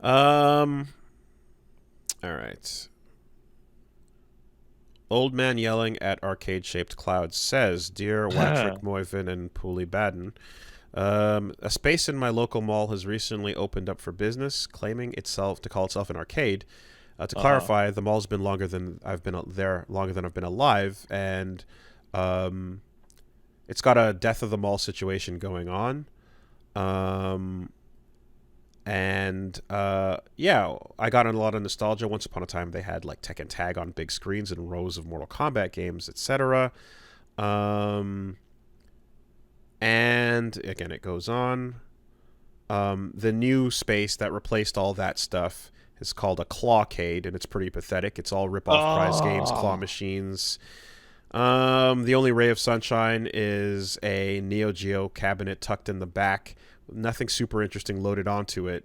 Um. All right. Old man yelling at arcade-shaped clouds says, "Dear Waxrick Moyvin and Pooley Baden, a space in my local mall has recently opened up for business, claiming itself to call itself an arcade. To Uh-huh. clarify, the mall's been longer than I've been there, longer than I've been alive, and um, it's got a death of the mall situation going on. Um, and yeah, I got in a lot of nostalgia. Once upon a time, they had like Tekken Tag on big screens and rows of Mortal Kombat games, etc. Um, and again, it goes on. The new space that replaced all that stuff is called a Clawcade, and it's pretty pathetic. It's all rip-off prize games, claw Oh. machines. The only ray of sunshine is a Neo Geo cabinet tucked in the back. Nothing super interesting loaded onto it,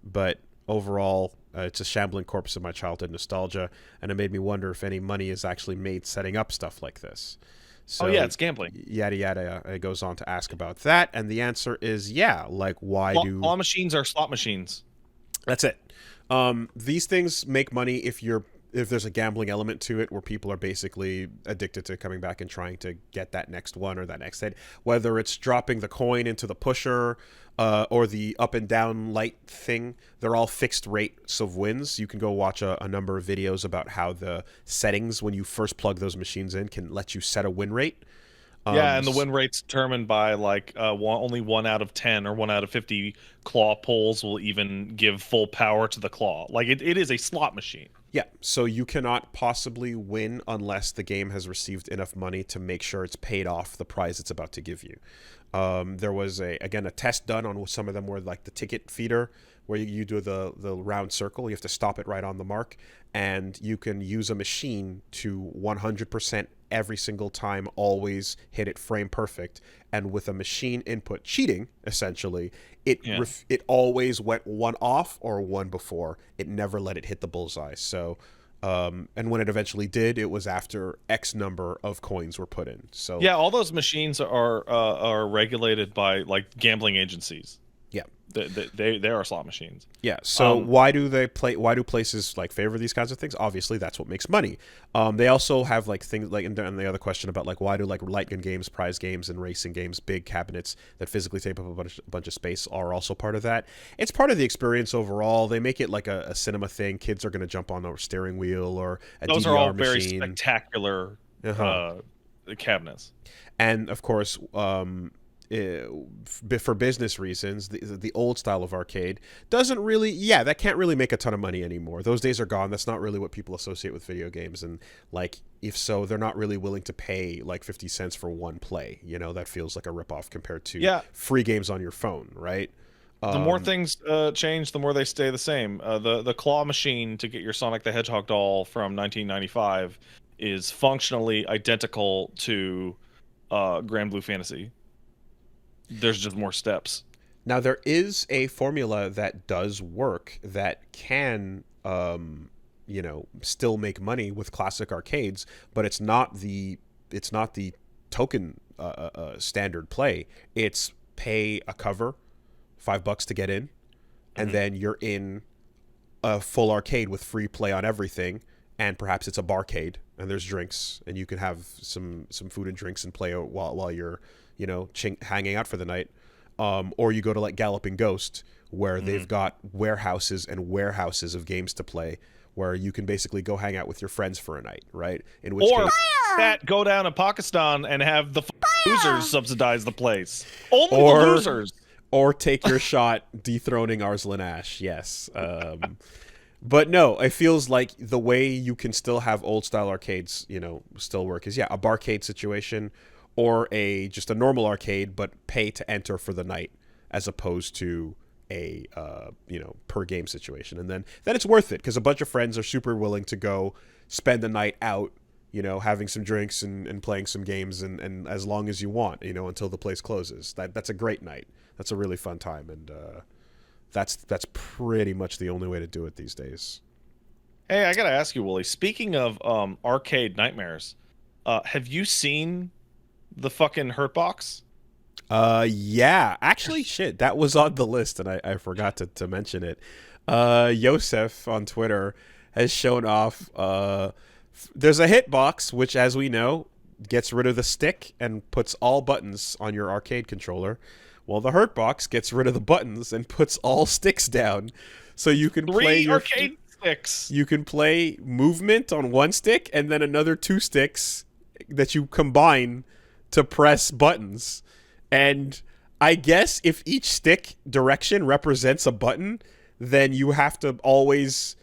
but overall, it's a shambling corpse of my childhood nostalgia, and it made me wonder if any money is actually made setting up stuff like this. Oh yeah, So, it's gambling. yada yada. It goes on to ask about that, and the answer is yeah. Like, why do Claw machines are slot machines. that's it. These things make money if there's a gambling element to it, where people are basically addicted to coming back and trying to get that next one or that next hit. Whether it's dropping the coin into the pusher or the up and down light thing, they're all fixed rates of wins. You can go watch a number of videos about how the settings when you first plug those machines in can let you set a win rate. Yeah, Um, and the win rate's determined by like only 1 out of 10 or 1 out of 50 claw pulls will even give full power to the claw. Like it is a slot machine. Yeah, so you cannot possibly win unless the game has received enough money to make sure it's paid off the prize it's about to give you. There was a test done on some of them where like the ticket feeder, where you do the round circle, you have to stop it right on the mark, and you can use a machine to 100% every single time always hit it frame perfect, and with a machine input cheating essentially Yeah. it always went one off or one before. It never let it hit the bullseye. So, and when it eventually did, it was after X number of coins were put in. So, Yeah, all those machines are regulated by like gambling agencies. yeah, They are slot machines. yeah. So Um, why do they play? Why do places like favor these kinds of things? Obviously, that's what makes money. They also have like things like, and the other question about like why do like light gun games, prize games, and racing games, big cabinets that physically take up a bunch of space are also part of that. It's part of the experience overall. They make it like a cinema thing. Kids are going to jump on a steering wheel or a those are all DVR very machine. spectacular Uh-huh. uh cabinets. And of course, for business reasons, the old style of arcade doesn't really, yeah, that can't really make a ton of money anymore. Those days are gone. That's not really what people associate with video games. And like, if so, they're not really willing to pay like 50 cents for one play. You know, that feels like a ripoff compared to Yeah, free games on your phone, right? the more Um, things change, the more they stay the same. The claw machine to get your Sonic the Hedgehog doll from 1995 is functionally identical to Grand Blue Fantasy. There's just more steps. Now there is a formula that does work that can still make money with classic arcades, but it's not the token standard play. It's pay a cover, $5 to get in, and Hmm. then you're in a full arcade with free play on everything, and perhaps it's a barcade and there's drinks and you can have some food and drinks and play while you're hanging out for the night. Or you go to like Galloping Ghost, where Hmm. they've got warehouses and warehouses of games to play, where you can basically go hang out with your friends for a night, right? In which Or case, that go down to Pakistan and have the losers subsidize the place. Only the or losers. or take your shot dethroning Arslan Ash. Yes. But no, it feels like the way you can still have old style arcades, still work is, yeah, a barcade situation, or just a normal arcade but pay to enter for the night, as opposed to a per game situation. And then it's worth it because a bunch of friends are super willing to go spend the night out, having some drinks and playing some games, and as long as you want, until the place closes. That's a great night. That's a really fun time, and that's pretty much the only way to do it these days. Hey, I gotta ask you, Wooly. Speaking of arcade nightmares, have you seen the fucking Hurt Box? Yeah, actually, shit, that was on the list, and I forgot to mention it. Yosef on Twitter has shown off. There's a hitbox, which, as we know, gets rid of the stick and puts all buttons on your arcade controller. Well, the hurtbox gets rid of the buttons and puts all sticks down, so you can play Three your arcade sticks. you can play movement on one stick and then another two sticks that you combine to press buttons. And I guess if each stick direction represents a button, then you have to always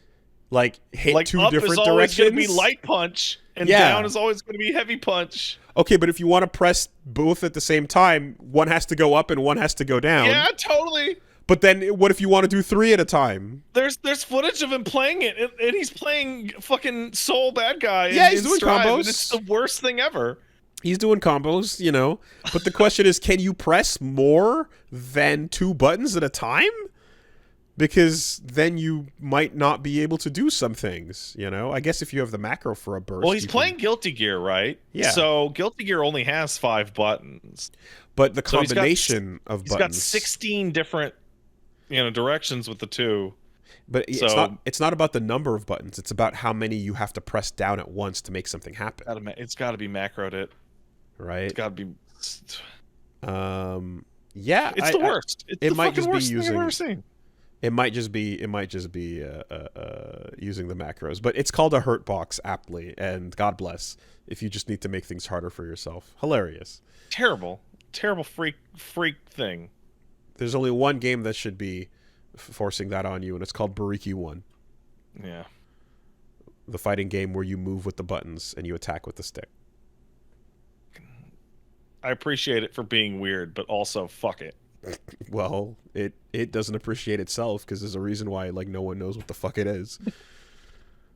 like hit Like two up different is always going directions. to be light punch, and Yeah. down is always going to be heavy punch. Okay, but if you want to press both at the same time, one has to go up and one has to go down. Yeah, totally. But then what if you want to do three at a time? There's footage of him playing it, and he's playing fucking Soul Bad Guy. Yeah, he's in doing Strive, combos. and it's the worst thing ever. He's doing combos, you know. But the question is, can you press more than two buttons at a time? Because then you might not be able to do some things, you know. I guess if you have the macro for a burst. Well, he's you playing can... Guilty Gear, right? Yeah. So Guilty Gear only has 5 buttons. But the So combination of He's buttons. got 16 different, directions with the two. But So- it's not about the number of buttons. It's about how many you have to press down at once to make something happen, It's got to be macroed it. right? It's got to be. Yeah, It's the worst. It's it the might fucking just be worst thing using- I've ever seen. It might just be using the macros, but it's called a hurt box aptly, and God bless if you just need to make things harder for yourself. Hilarious. Terrible freak thing. There's only one game that should be forcing that on you, and it's called Bariki 1, Yeah. the fighting game where you move with the buttons and you attack with the stick. I appreciate it for being weird, but also fuck it. Well, it doesn't appreciate itself because there's a reason why like no one knows what the fuck it is.